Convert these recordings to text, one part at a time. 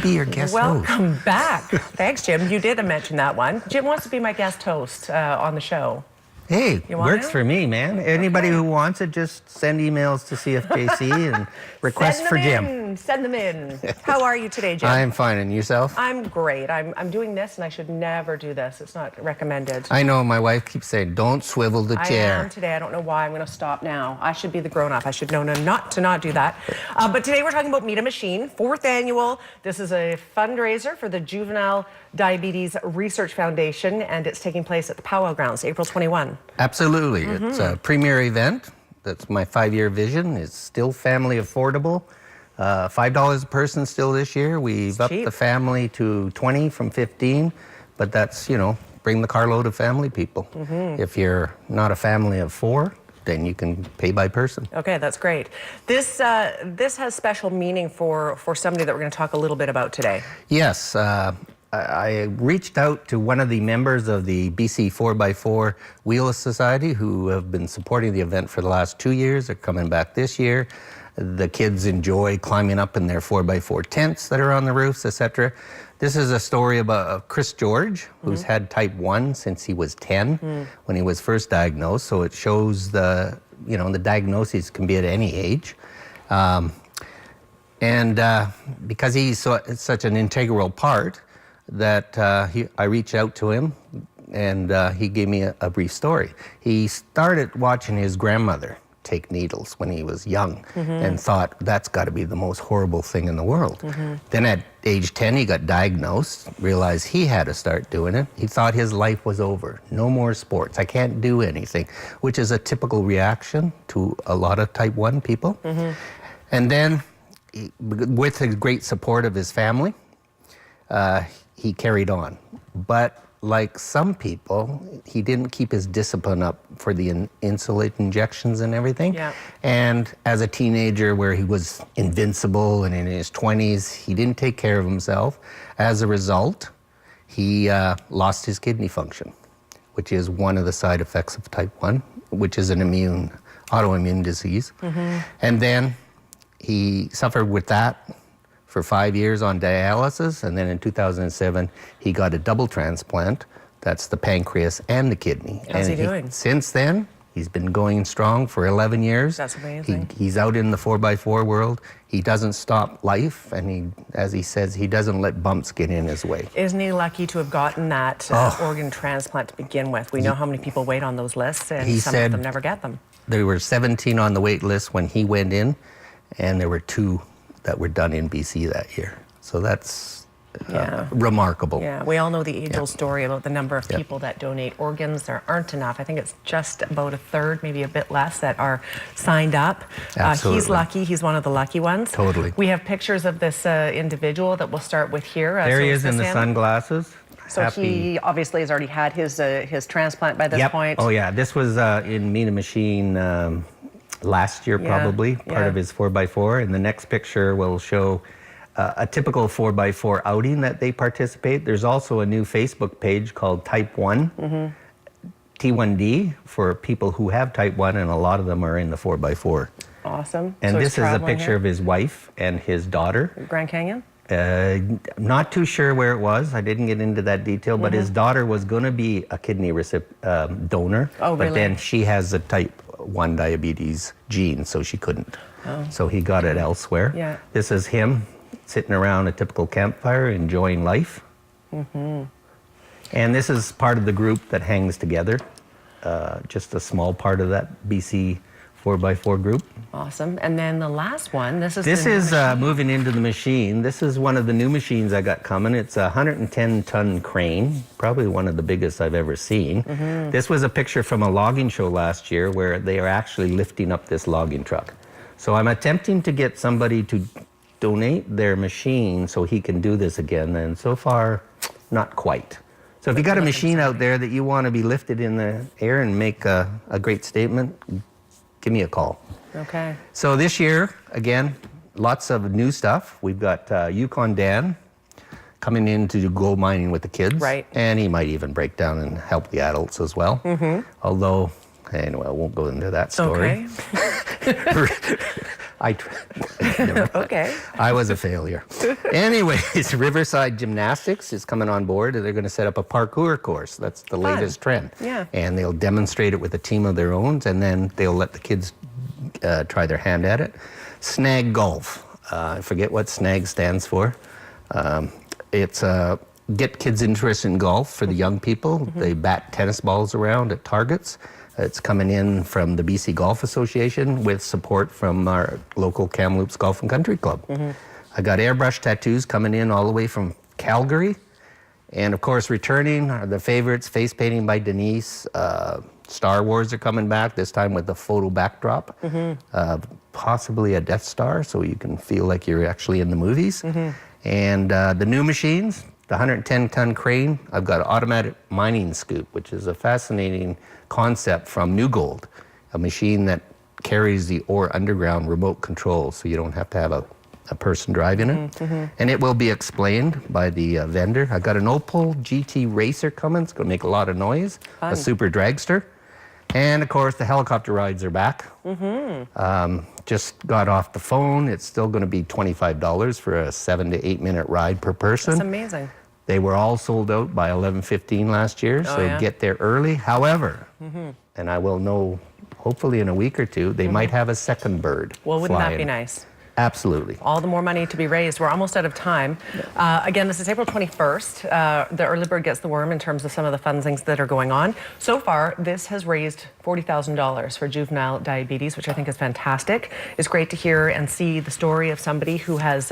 be your guest host. Welcome back. Thanks, Jim. You did mention that one. Jim wants to be my guest host on the show. Hey, You want works to? for me, man. Anybody who wants it, just send emails to CFJC and request for Jim. Send them in. How are you today, Jim? I'm fine, and yourself? I'm great. I'm doing this, and I should never do this. It's not recommended. I know, my wife keeps saying, don't swivel the chair. I am today. I don't know why. I'm going to stop now. I should be the grown-up. I should know not to do that. But today we're talking about Meet a Machine, 4th annual. This is a fundraiser for the Juvenile Diabetes Research Foundation, and it's taking place at the Powwow Grounds, April 21. Absolutely. It's a premier event. That's my 5-year vision. It's still family affordable. $5 a person still this year. We've upped the family to 20 from 15, but that's, you know, bring the carload of family people. If you're not a family of 4, then you can pay by person. Okay, that's great. This has special meaning for somebody that we're going to talk a little bit about today. Yes. I reached out to one of the members of the BC 4x4 Wheelers Society who have been supporting the event for the last 2 years. They're coming back this year. The kids enjoy climbing up in their 4x4 tents that are on the roofs, etc. This is a story about Chris George, who's had type 1 since he was 10 when he was first diagnosed. So it shows the diagnosis can be at any age. Because he's such an integral part, that I reached out to him, and he gave me a brief story. He started watching his grandmother take needles when he was young and thought, that's got to be the most horrible thing in the world. Then at age 10, he got diagnosed, realized he had to start doing it. He thought his life was over. No more sports. I can't do anything, which is a typical reaction to a lot of type 1 people. And then, with the great support of his family, he carried on. But like some people, he didn't keep his discipline up for the insulin injections and everything. And as a teenager where he was invincible and in his 20s, he didn't take care of himself. As a result, he lost his kidney function, which is one of the side effects of type 1, which is an autoimmune disease. And then he suffered with that for 5 years on dialysis, and then in 2007, he got a double transplant. That's the pancreas and the kidney. How's he doing? Since then, he's been going strong for 11 years. That's amazing. He's out in the 4x4 world. He doesn't stop life, and as he says, he doesn't let bumps get in his way. Isn't he lucky to have gotten that organ transplant to begin with? We know how many people wait on those lists, and some of them never get them. There were 17 on the wait list when he went in, and there were 2 that were done in BC that year. So that's remarkable. Yeah, we all know the age-old story about the number of people that donate organs. There aren't enough. I think it's just about a third, maybe a bit less, that are signed up. He's lucky. He's one of the lucky ones. Totally. We have pictures of this individual that we'll start with here. There he is in the sunglasses. So he obviously has already had his transplant by this point. Oh yeah, this was in Meet a Machine last year, probably, part of his 4x4. And the next picture will show a typical 4x4 outing that they participate. There's also a new Facebook page called Type 1, T1D, for people who have Type 1, and a lot of them are in the 4x4. Awesome. And so this is a picture of his wife and his daughter. Grand Canyon? Not too sure where it was. I didn't get into that detail, but his daughter was going to be a kidney donor. Oh, really? But then she has a type 1 diabetes gene, so she couldn't. So he got it elsewhere. This is him sitting around a typical campfire enjoying life. And this is part of the group that hangs together, just a small part of that BC 4x4 group. Awesome. And then the last one, this is moving into the machine. This is one of the new machines I got coming. It's a 110-ton crane, probably one of the biggest I've ever seen. This was a picture from a logging show last year where they are actually lifting up this logging truck. So I'm attempting to get somebody to donate their machine so he can do this again, and so far, not quite. So if you got a machine out there that you want to be lifted in the air and make a great statement, give me a call. Okay. So this year, again, lots of new stuff. We've got Yukon Dan coming in to do gold mining with the kids. Right. And he might even break down and help the adults as well. Although, anyway, I won't go into that story. Okay. I Okay. I was a failure. Anyways, Riverside Gymnastics is coming on board. They're going to set up a parkour course. That's the latest trend. Yeah. And they'll demonstrate it with a team of their own, and then they'll let the kids try their hand at it. Snag Golf. I forget what SNAG stands for. It's get kids interested in golf for the young people. They bat tennis balls around at targets. It's coming in from the BC Golf Association with support from our local Kamloops Golf and Country Club. I got airbrush tattoos coming in all the way from Calgary. And of course, returning are the favorites, face painting by Denise. Star Wars are coming back, this time with the photo backdrop. Possibly a Death Star, so you can feel like you're actually in the movies. And the new machines, the 110-ton crane. I've got an automatic mining scoop, which is a fascinating concept from New Gold, a machine that carries the ore underground, remote control, so you don't have to have a person driving it. And it will be explained by the vendor. I got an Opel GT Racer coming. It's going to make a lot of noise. Fun. A super dragster. And of course, the helicopter rides are back. Just got off the phone. It's still going to be $25 for a 7 to 8 minute ride per person. That's amazing. They were all sold out by 11:15 last year, so yeah. get there early. However, and I will know hopefully in a week or two, they might have a second bird. Well, wouldn't that be flying. nice? Absolutely. All the more money to be raised. We're almost out of time. Again, this is April 21st. The early bird gets the worm in terms of some of the fun things that are going on. So far, this has raised $40,000 for juvenile diabetes, which I think is fantastic. It's great to hear and see the story of somebody who has,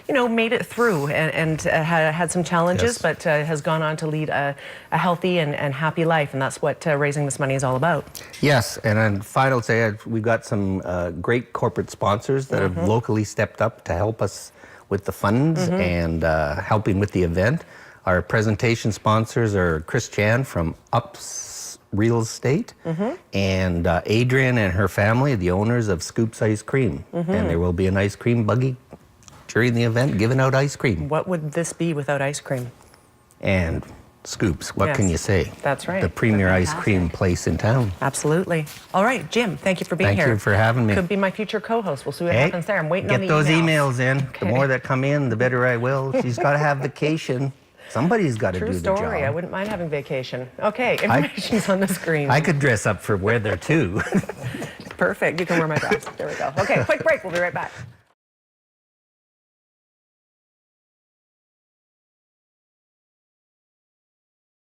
made it through and had some challenges, but has gone on to lead a healthy and happy life. And that's what raising this money is all about. Yes, and then final say, we've got some great corporate sponsors that have locally stepped up to help us with the funds and helping with the event. Our presentation sponsors are Chris Chan from Ups Real Estate and Adrian and her family, the owners of Scoops Ice Cream. And there will be an ice cream buggy during the event giving out ice cream. What would this be without ice cream? And Scoops, what Yes, can you say? that's right. The premier ice cream place in town. Absolutely. All right, Jim, thank you for being here. Thank you for having me. Could be my future co-host. We'll see what happens there. I'm waiting on the Get those emails. emails in. Okay. The more that come in, the better I will. She's got to have vacation. Somebody's got to do True the story. I job. wouldn't mind having vacation. Okay, information's on the screen. I could dress up for weather too. Perfect. You can wear my dress. There we go. Okay, quick break. We'll be right back.